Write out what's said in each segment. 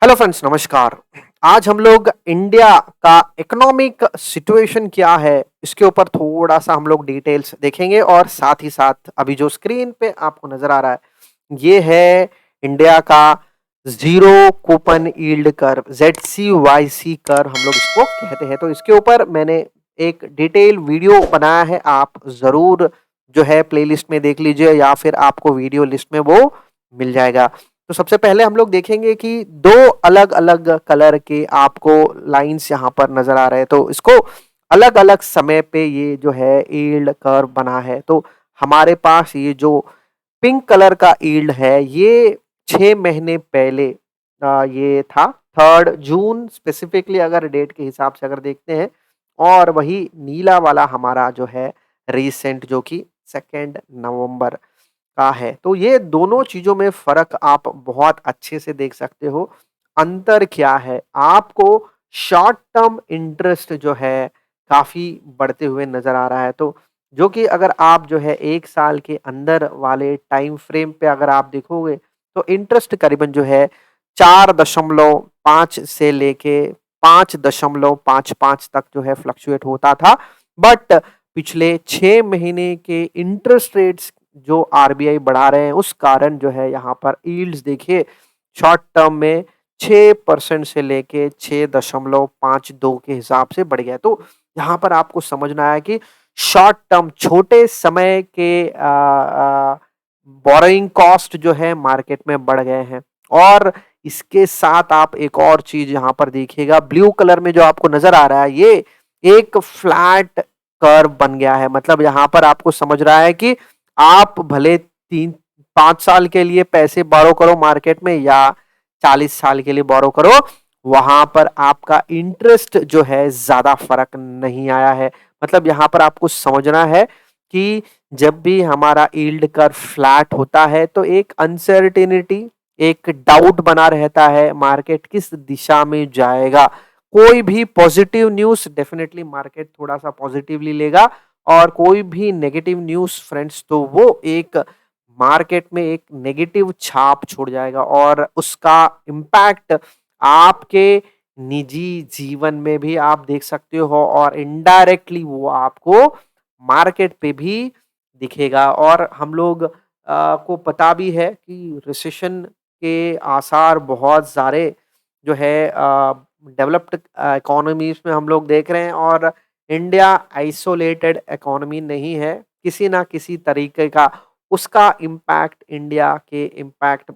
Hello friends, नमस्कार। आज हम लोग इंडिया का इकोनॉमिक सिचुएशन क्या है, इसके ऊपर थोड़ा-सा हम लोग डिटेल्स देखेंगे और साथ ही साथ अभी जो स्क्रीन पे आपको नज़र आ रहा है, ये है इंडिया का zero coupon yield curve, ZCYC curve हम लोग इसको कहते हैं। तो इसके ऊपर मैंने एक डिटेल वीडियो बनाया है, आप ज़रूर जो है प्लेलिस्ट में देख लीजिए या फिर आपको वीडियो लिस्ट में वो मिल जाएगा। तो सबसे पहले हम लोग देखेंगे कि 2 अलग-अलग कलर के आपको लाइन्स यहाँ पर नज़र आ रहे हैं, तो इसको अलग-अलग समय पे ये जो है यील्ड कर्व बना है। तो हमारे पास ये जो पिंक कलर का यील्ड है, ये 6 महीने पहले ये था 3 जून स्पेसिफिकली अगर डेट के हिसाब से अगर देखते हैं और वही नीला वाला हमारा जो है रिसेंट जो कि 2 नवंबर का है। तो ये दोनों चीज़ों में फ़र्क आप बहुत अच्छे से देख सकते हो। अंतर क्या है? आपको शॉर्ट टर्म इंटरेस्ट जो है काफ़ी बढ़ते हुए नज़र आ रहा है। तो जो कि अगर आप जो है 1 साल के अंदर वाले टाइम फ्रेम पे अगर आप देखोगे तो इंटरेस्ट करीबन जो है 4.5 से लेके 5.55 तक जो है फ्लक्चुएट होता था। बट पिछले 6 महीने के इंटरेस्ट रेट्स जो आरबीआई बढ़ा रहे हैं उस कारण जो है यहाँ पर यील्ड्स देखिए शॉर्ट टर्म में 6% से लेके 6.52 के हिसाब से बढ़ गया। तो यहाँ पर आपको समझना है कि शॉर्ट टर्म छोटे समय के बोरोइंग कॉस्ट जो है मार्केट में बढ़ गए हैं और इसके साथ आप एक और चीज यहाँ पर देखिएगा, ब्लू कलर में जो आपको नजर आ रहा है ये एक फ्लैट कर्व बन गया है। मतलब यहाँ पर आपको समझ रहा है कि आप भले 3-5 साल के लिए पैसे बोरो करो मार्केट में या 40 साल के लिए बोरो करो, वहां पर आपका इंटरेस्ट जो है ज्यादा फर्क नहीं आया है। मतलब यहाँ पर आपको समझना है कि जब भी हमारा यील्ड कर्व फ्लैट होता है तो एक अनसर्टेनिटी, एक डाउट बना रहता है मार्केट किस दिशा में जाएगा। कोई भी पॉजिटिव न्यूज़ डेफिनिटली मार्केट थोड़ा-सा पॉजिटिवली लेगा और कोई भी नेगेटिव न्यूज़ फ्रेंड्स तो वो एक मार्केट में एक नेगेटिव छाप छोड़ जाएगा और उसका इम्पैक्ट आपके निजी जीवन में भी आप देख सकते हो और इनडायरेक्टली वो आपको मार्केट पे भी दिखेगा। और हम लोग को पता भी है कि रिसेशन के आसार बहुत सारे जो है डेवलप्ड इकोनॉमीज में हम लोग देख रहे हैं और इंडिया आइसोलेटेड इकोनॉमी नहीं है। किसी ना किसी तरीके का उसका इम्पैक्ट इंडिया के इम्पैक्ट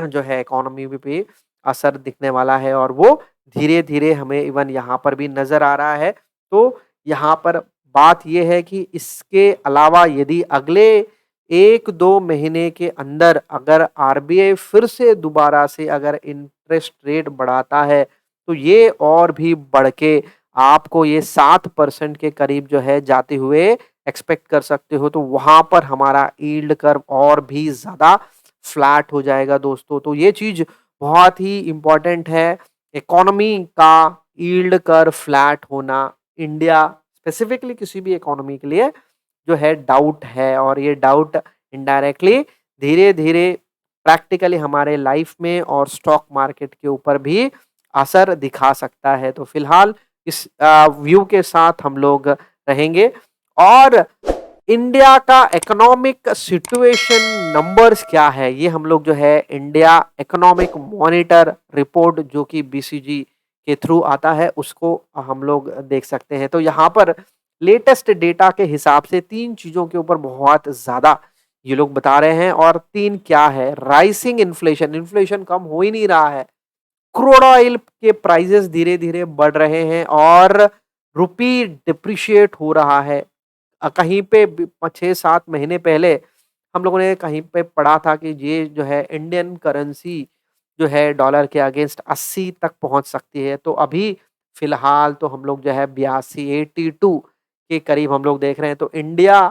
जो है इकोनॉमी पे असर दिखने वाला है और वो धीरे-धीरे हमें इवन यहाँ पर भी नज़र आ रहा है। तो यहाँ पर बात ये है कि इसके अलावा यदि अगले 1-2 महीने के अंदर अगर आरबीआई फिर से दोबारा से अगर इंटरेस्ट रेट बढ़ाता है, तो ये और भी बढ़ के आपको ये 7% के करीब जो है जाते हुए एक्सपेक्ट कर सकते हो। तो वहाँ पर हमारा यील्ड कर्व और भी ज़्यादा फ्लैट हो जाएगा दोस्तों। तो ये चीज़ बहुत ही इम्पोर्टेंट है। इकोनॉमी का यील्ड कर्व फ्लैट होना इंडिया स्पेसिफिकली किसी भी इकोनॉमी के लिए जो है डाउट है और ये डाउट इनडायरेक्टली धीरे-धीरे प्रैक्टिकली हमारे लाइफ में और स्टॉक मार्केट के ऊपर भी असर दिखा सकता है। तो फिलहाल इस व्यू के साथ हम लोग रहेंगे और इंडिया का इकोनॉमिक सिचुएशन नंबर्स क्या है, ये हम लोग जो है इंडिया इकोनॉमिक मॉनिटर रिपोर्ट जो कि बीसीजी के थ्रू आता है उसको हम लोग देख सकते हैं। तो यहाँ पर लेटेस्ट डेटा के हिसाब से 3 चीज़ों के ऊपर बहुत ज़्यादा ये लोग बता रहे हैं और 3 क्या है, राइजिंग इन्फ्लेशन, इन्फ्लेशन कम हो ही नहीं रहा है। क्रूड ऑयल के प्राइसेस धीरे-धीरे बढ़ रहे हैं और रुपी डिप्रिशिएट हो रहा है। कहीं पे 6-7 महीने पहले हम लोगों ने कहीं पे पढ़ा था कि ये जो है इंडियन करेंसी जो है डॉलर के अगेंस्ट 80 तक पहुंच सकती है। तो अभी फिलहाल तो हम लोग जो है 82 के करीब हम लोग देख रहे हैं। तो इंडिया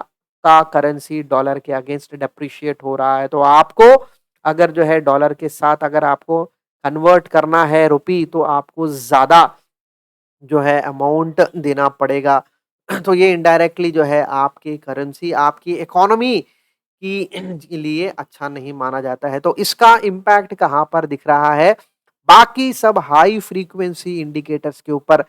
का करेंसी डॉलर के अगेंस्ट डेप्रिशिएट हो रहा है। तो आपको अगर जो है डॉलर के साथ अगर आपको कन्वर्ट करना है रुपी तो आपको ज़्यादा जो है अमाउंट देना पड़ेगा। तो ये इनडायरेक्टली जो है आपकी करेंसी, आपकी इकोनॉमी की के लिए अच्छा नहीं माना जाता है। तो इसका इम्पैक्ट कहाँ पर दिख रहा है? बाकी सब हाई फ्रीक्वेंसी इंडिकेटर्स के ऊपर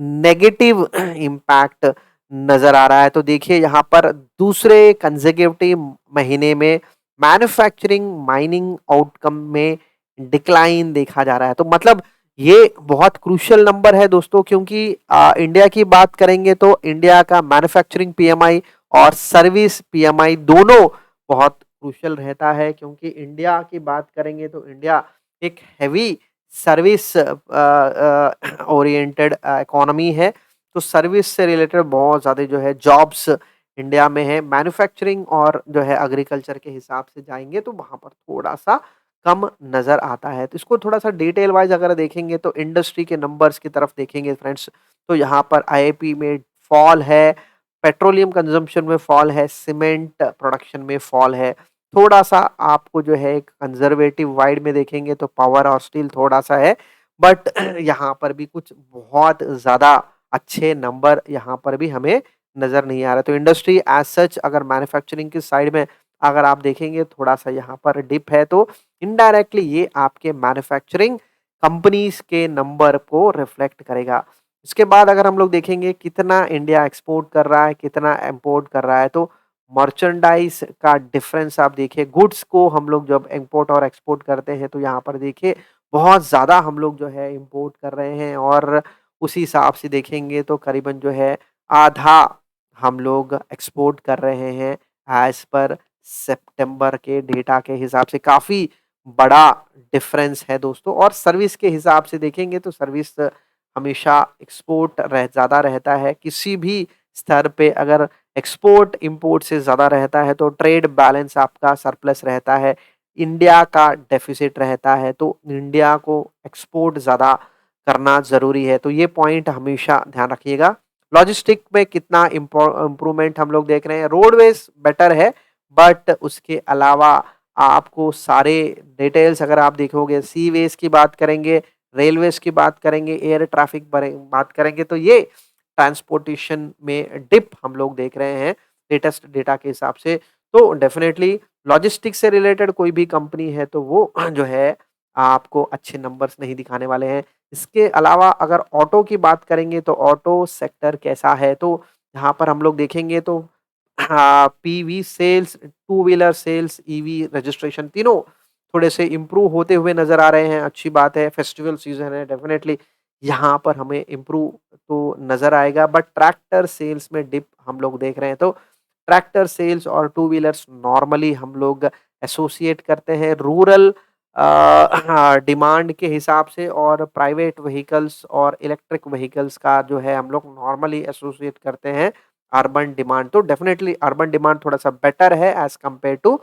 नेगेटिव इम्पैक्ट नजर आ रहा है। तो देखिए यहाँ पर दूसरे कंसेक्यूटिव महीने में मैन्युफैक्चरिंग माइनिंग आउटकम में डिक्लाइन देखा जा रहा है। तो मतलब ये बहुत क्रूशियल नंबर है दोस्तों, क्योंकि इंडिया की बात करेंगे तो इंडिया का मैन्युफैक्चरिंग पीएमआई और सर्विस पीएमआई दोनों बहुत क्रूशियल रहता है, क्योंकि इंडिया की बात करेंगे तो इंडिया एक हैवी सर्विस ओरिएंटेड इकोनॉमी है। तो सर्विस से रिलेटेड बहुत ज़्यादा जो है जॉब्स इंडिया में है। मैन्युफैक्चरिंग और जो है एग्रीकल्चर के हिसाब से जाएँगे तो वहाँ पर थोड़ा-सा कम नज़र आता है। तो इसको थोड़ा-सा डिटेल वाइज़ अगर देखेंगे तो इंडस्ट्री के नंबर्स की तरफ देखेंगे फ्रेंड्स, तो यहाँ पर आईआईपी में फॉल है, पेट्रोलियम कंज़म्पशन में फॉल है, सीमेंट प्रोडक्शन में फॉल है। थोड़ा-सा आपको जो है एक कंज़र्वेटिव वाइड में देखेंगे तो पावर और स्टील थोड़ा-सा है, बट यहाँ पर भी कुछ बहुत ज़्यादा अच्छे नंबर यहाँ पर भी हमें नज़र नहीं आ रहा। तो इंडस्ट्री एज़ सच अगर मैन्युफैक्चरिंग की साइड में अगर आप देखेंगे थोड़ा-सा यहाँ पर डिप है, तो इनडायरेक्टली ये आपके मैन्युफैक्चरिंग कंपनीज़ के नंबर को रिफ्लेक्ट करेगा। इसके बाद अगर हम लोग देखेंगे कितना इंडिया एक्सपोर्ट कर रहा है, कितना इम्पोर्ट कर रहा है, तो मर्चेंडाइज़ का डिफरेंस आप देखिए, गुड्स को हम लोग जब इम्पोर्ट और एक्सपोर्ट करते हैं तो यहाँ पर देखिए बहुत ज़्यादा हम लोग जो है इम्पोर्ट कर रहे हैं, और उसी हिसाब से देखेंगे तो करीबन जो है आधा हम लोग एक्सपोर्ट कर रहे हैं एज़ पर सितंबर के डेटा के हिसाब से। काफ़ी बड़ा डिफरेंस है दोस्तों। और सर्विस के हिसाब से देखेंगे तो सर्विस हमेशा एक्सपोर्ट ज़्यादा रहता है। किसी भी स्तर पे अगर एक्सपोर्ट इम्पोर्ट से ज़्यादा रहता है तो ट्रेड बैलेंस आपका सरप्लस रहता है, इंडिया का डेफ़िसिट रहता है, तो इंडिया को एक्सपोर्ट ज़्यादा करना ज़रूरी है। तो ये पॉइंट हमेशा ध्यान रखिएगा। लॉजिस्टिक में कितना इम्प्रूवमेंट हम लोग देख रहे हैं, रोडवेज़ बेटर है, बट उसके अलावा आपको सारे डिटेल्स अगर आप देखोगे, सीवेज़ की बात करेंगे, रेलवेज़ की बात करेंगे, एयर ट्रैफ़िक बात करेंगे, तो ये ट्रांसपोर्टेशन में डिप हम लोग देख रहे हैं लेटेस्ट डेटा के हिसाब से। तो डेफ़िनेटली लॉजिस्टिक्स से रिलेटेड कोई भी कंपनी है तो वो जो है आपको अच्छे नंबर्स नहीं दिखाने वाले हैं। इसके अलावा अगर ऑटो की बात करेंगे तो ऑटो सेक्टर कैसा है, तो यहाँ पर हम लोग देखेंगे तो PV sales, two wheeler sales, EV registration तीनों थोड़े से इम्प्रूव होते हुए नज़र आ रहे हैं। अच्छी बात है, फेस्टिवल सीज़न है, डेफ़िनेटली यहाँ पर हमें इम्प्रूव तो नज़र आएगा, बट ट्रैक्टर सेल्स में डिप हम लोग देख रहे हैं। तो ट्रैक्टर सेल्स और टू व्हीलर्स नॉर्मली हम लोग एसोसिएट करते हैं रूरल डिमांड के हिसाब से, और प्राइवेट व्हीकल्स और इलेक्ट्रिक व्हीकल्स का जो है हम लोग नॉर्मली एसोसिएट करते हैं अर्बन डिमांड। तो डेफिनेटली अर्बन डिमांड थोड़ा-सा बेटर है as compare to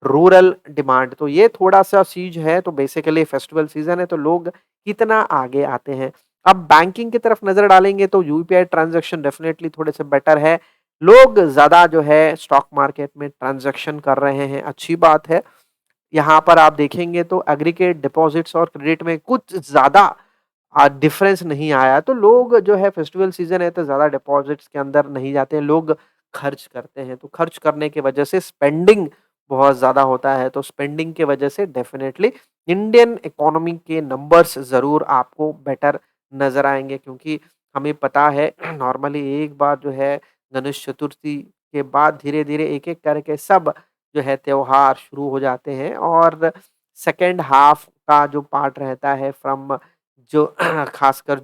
rural demand. तो ये थोड़ा-सा चीज़ है। तो बेसिकली फेस्टिवल सीज़न है तो लोग कितना आगे आते हैं। अब बैंकिंग की तरफ नज़र डालेंगे तो यूपीआई ट्रांज़ैक्शन डेफिनेटली थोड़े से बेटर है। लोग ज़्यादा जो है स्टॉक मार्केट में ट्रांज़ैक्शन कर रहे हैं, अच्छी बात है। यहाँ पर आप देखेंगे तो एग्रीगेट डिपॉज़िट्स और क्रेडिट में कुछ ज़्यादा डिफरेंस नहीं आया। तो लोग जो है फेस्टिवल सीज़न है तो ज़्यादा डिपॉज़िट्स के अंदर नहीं जाते हैं, लोग खर्च करते हैं। तो खर्च करने की वजह से स्पेंडिंग बहुत ज़्यादा होता है, तो स्पेंडिंग की वजह से डेफ़िनेटली इंडियन इकोनॉमी के नंबर्स ज़रूर आपको बेटर नज़र आएँगे, क्योंकि हमें पता है नॉर्मली एक बार जो है गणेश चतुर्थी के बाद धीरे-धीरे एक-एक करके सब जो है त्योहार शुरू हो जाते हैं, और सेकंड हाफ का जो पार्ट रहता है फ्रॉम जो खासकर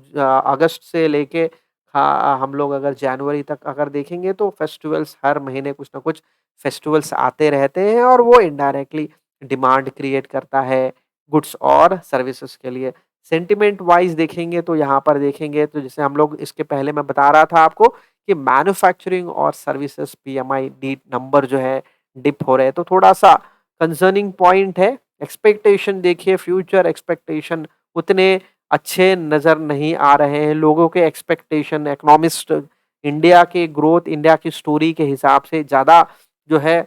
अगस्त से लेके हम लोग अगर जनवरी तक अगर देखेंगे तो फेस्टिवल्स हर महीने कुछ ना कुछ फेस्टिवल्स आते रहते हैं, और वो इनडायरेक्टली डिमांड क्रिएट करता है गुड्स और सर्विसेज के लिए। सेंटिमेंट वाइज देखेंगे तो यहाँ पर देखेंगे तो जैसे हम लोग इसके पहले मैं बता रहा था आपको कि मैन्युफैक्चरिंग और सर्विसेज पीएमआई डी नंबर जो है डिप हो रहे हैं, तो थोड़ा-सा कंसर्निंग पॉइंट है। एक्सपेक्टेशन देखिए, फ्यूचर एक्सपेक्टेशन उतने अच्छे नज़र नहीं आ रहे हैं। लोगों के एक्सपेक्टेशन, इकोनॉमिस्ट इंडिया के ग्रोथ, इंडिया की स्टोरी के हिसाब से ज़्यादा जो है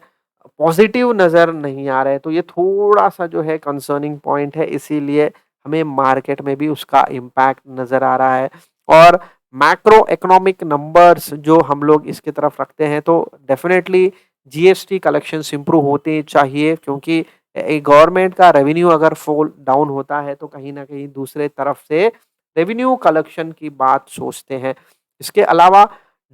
पॉजिटिव नज़र नहीं आ रहे हैं। तो ये थोड़ा-सा जो है कंसर्निंग पॉइंट है, इसीलिए हमें मार्केट में भी उसका इम्पैक्ट नज़र आ रहा है। और मैक्रो इकोनॉमिक नंबर्स जो हम लोग इसकी तरफ रखते हैं तो डेफ़िनेटली जीएसटी कलेक्शंस इम्प्रूव होते चाहिए, क्योंकि गवर्नमेंट का रेवेन्यू अगर फॉल डाउन होता है तो कहीं न कहीं दूसरे तरफ से रेवेन्यू कलेक्शन की बात सोचते हैं। इसके अलावा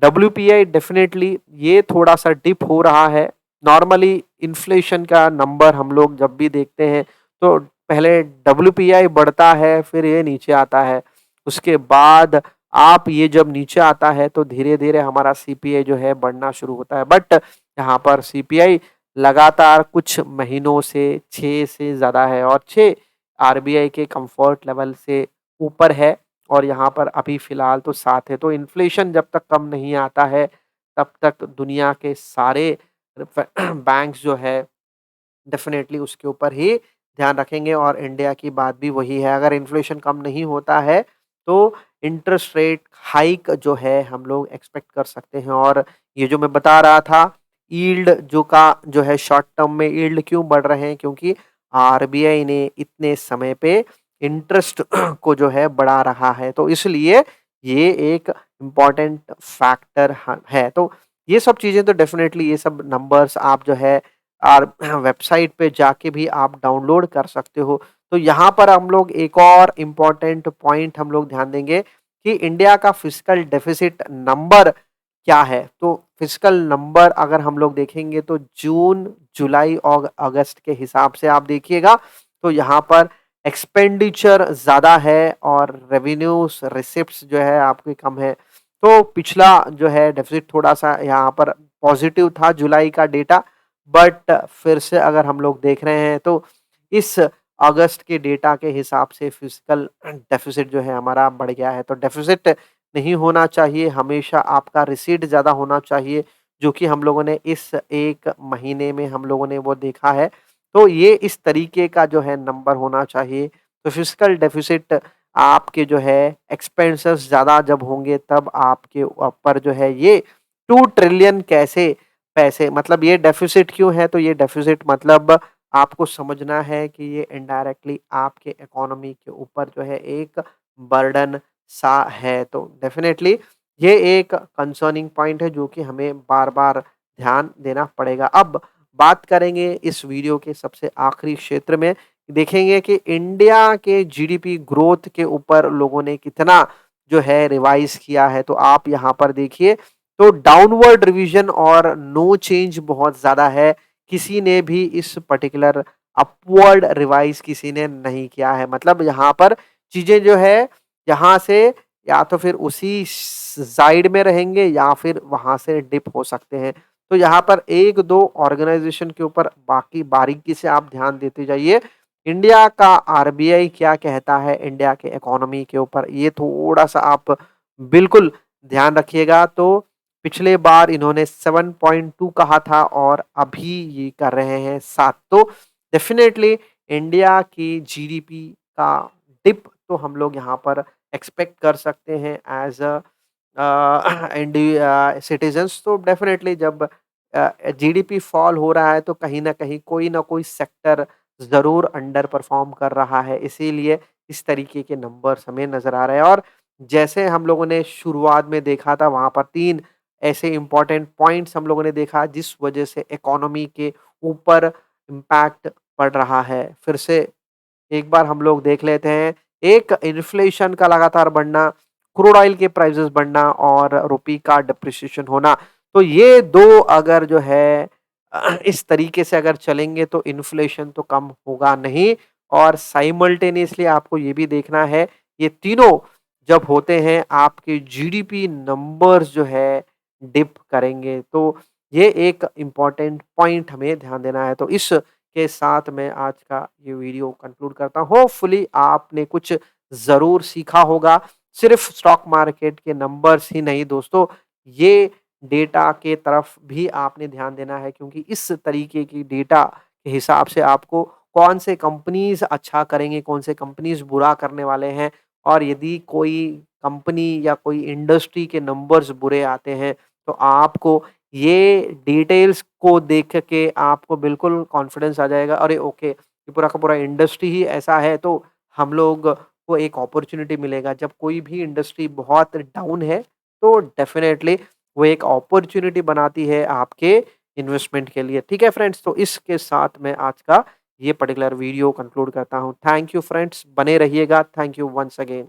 डब्ल्यूपीआई डेफ़िनेटली ये थोड़ा-सा डिप हो रहा है। नॉर्मली इन्फ्लेशन का नंबर हम लोग जब भी देखते हैं तो पहले डब्ल्यूपीआई बढ़ता है, फिर ये नीचे आता है। उसके बाद आप ये जब नीचे आता है तो धीरे-धीरे हमारा सीपीआई जो है बढ़ना शुरू होता है। बट यहाँ पर सीपीआई लगातार कुछ महीनों से 6 से ज़्यादा है और 6 आरबीआई के कम्फर्ट लेवल से ऊपर है और यहाँ पर अभी फ़िलहाल तो 7 है। तो इन्फ्लेशन जब तक कम नहीं आता है, तब तक दुनिया के सारे बैंक्स जो है डेफ़िनेटली उसके ऊपर ही ध्यान रखेंगे और इंडिया की बात भी वही है। अगर इन्फ्लेशन कम नहीं होता है, तो इंटरेस्ट रेट हाइक जो है हम लोग एक्सपेक्ट कर सकते हैं और ये जो मैं बता रहा था, यील्ड जो है शॉर्ट टर्म में यील्ड क्यों बढ़ रहे हैं? क्योंकि आरबीआई ने इतने समय पे इंटरेस्ट को जो है बढ़ा रहा है, तो इसलिए ये एक इम्पोर्टेंट फैक्टर ह है। तो ये सब चीज़ें तो डेफ़िनेटली ये सब नंबर्स आप जो है और वेबसाइट पे जाके भी आप डाउनलोड कर सकते हो। तो यहाँ पर हम लोग एक और इम्पोर्टेंट पॉइंट हम लोग ध्यान देंगे कि इंडिया का फिस्कल डेफिसिट नंबर क्या है? तो फिस्कल नंबर अगर हम लोग देखेंगे तो जून, जुलाई और अगस्त के हिसाब से आप देखिएगा तो यहाँ पर एक्सपेंडिचर ज़्यादा है और रेवेन्यूज़ रिसिप्ट्स जो है आपकी कम है। तो पिछला जो है डेफिसिट थोड़ा-सा यहाँ पर पॉज़िटिव था जुलाई का डेटा बट फिर से अगर हम लोग देख रहे हैं तो इस अगस्त के डेटा के हिसाब से फिजिकल डेफिसिट जो है हमारा बढ़ गया है। तो डेफिसिट नहीं होना चाहिए, हमेशा आपका रिसीट ज़्यादा होना चाहिए, जो कि हम लोगों ने इस 1 महीने में हम लोगों ने वो देखा है। तो ये इस तरीके का जो है नंबर होना चाहिए। तो फिजिकल डेफिसिट आपके जो है एक्सपेंसेस ज़्यादा जब होंगे तब आपके ऊपर जो है ये 2 ट्रिलियन कैसे पैसे मतलब ये डेफ़िसिट क्यों है? तो ये डेफ़िसिट मतलब आपको समझना है कि ये इनडायरेक्टली आपके इकोनॉमी के ऊपर जो है एक बर्डन सा है। तो डेफ़िनेटली ये एक कंसर्निंग पॉइंट है जो कि हमें बार-बार ध्यान देना पड़ेगा। अब बात करेंगे इस वीडियो के सबसे आखिरी क्षेत्र में, देखेंगे कि इंडिया के जीडीपी ग्रोथ के ऊपर लोगों ने कितना जो है रिवाइज़ किया है। तो आप यहाँ पर देखिए तो डाउनवर्ड रिवीजन और नो चेंज बहुत ज़्यादा है। किसी ने भी इस पर्टिकुलर अपवर्ड रिवाइज़ किसी ने नहीं किया है। मतलब यहाँ पर चीज़ें जो है यहाँ से या तो फिर उसी साइड में रहेंगे या फिर वहाँ से डिप हो सकते हैं। तो यहाँ पर 1-2 ऑर्गनाइज़ेशन के ऊपर बाकी बारीकी से आप ध्यान देते जाइए। इंडिया का आरबीआई क्या कहता है इंडिया के इकोनॉमी के ऊपर, ये थोड़ा-सा आप बिल्कुल ध्यान रखिएगा। तो पिछले बार इन्होंने 7.2 कहा था और अभी ये कर रहे हैं 7 तो डेफ़िनेटली इंडिया की जीडीपी का डिप तो हम लोग यहाँ पर एक्सपेक्ट कर सकते हैं एज़ सिटीज़न्स तो डेफ़िनेटली जब जीडीपी फ़ॉल हो रहा है तो कहीं न कहीं कोई न कोई सेक्टर ज़रूर अंडर परफ़ॉर्म कर रहा है, इसीलिए इस तरीके के नंबर्स हमें नज़र आ रहे हैं और जैसे हम लोगों ने शुरुआत में देखा था वहाँ पर 3 ऐसे इम्पोर्टेंट पॉइंट्स हम लोगों ने देखा जिस वजह से इकोनॉमी के ऊपर इम्पैक्ट पड़ रहा है। फिर से एक बार हम लोग देख लेते हैं, एक इन्फ्लेशन का लगातार बढ़ना, क्रूड ऑयल के प्राइसेस बढ़ना और रुपये का डेप्रिसिएशन होना। तो ये 2 अगर जो है इस तरीके से अगर चलेंगे तो इन्फ्लेशन तो कम होगा नहीं और साइमल्टेनियसली आपको ये भी देखना है, ये तीनों जब होते हैं आपके जीडीपी नंबर्स जो है डिप करेंगे। तो ये एक इम्पोर्टेंट पॉइंट हमें ध्यान देना है। तो इस के साथ मैं आज का ये वीडियो कंक्लूड करता हूँ। होपफुली आपने कुछ ज़रूर सीखा होगा। सिर्फ़ स्टॉक मार्केट के नंबर्स ही नहीं दोस्तों, ये डेटा के तरफ भी आपने ध्यान देना है क्योंकि इस तरीके की डेटा के हिसाब से आपको कौन से कंपनीज़ अच्छा करेंगे, कौन से कंपनीज़ बुरा करने वाले हैं और यदि कोई कंपनी या कोई इंडस्ट्री के नंबर्स बुरे आते हैं, तो आपको ये डिटेल्स को देख के आपको बिल्कुल कॉन्फिडेंस आ जाएगा, अरे ओके, ये पूरा का पूरा इंडस्ट्री ही ऐसा है तो हम लोग को एक अपॉर्च्युनिटी मिलेगा। जब कोई भी इंडस्ट्री बहुत डाउन है, तो डेफ़िनेटली वो एक अपॉर्च्युनिटी बनाती है आपके इन्वेस्टमेंट के लिए। ठीक है फ्रेंड्स, तो इसके साथ मैं आज का ये पर्टिकुलर वीडियो कंक्लूड करता हूँ। थैंक यू फ्रेंड्स, बने रहिएगा। Thank you once again.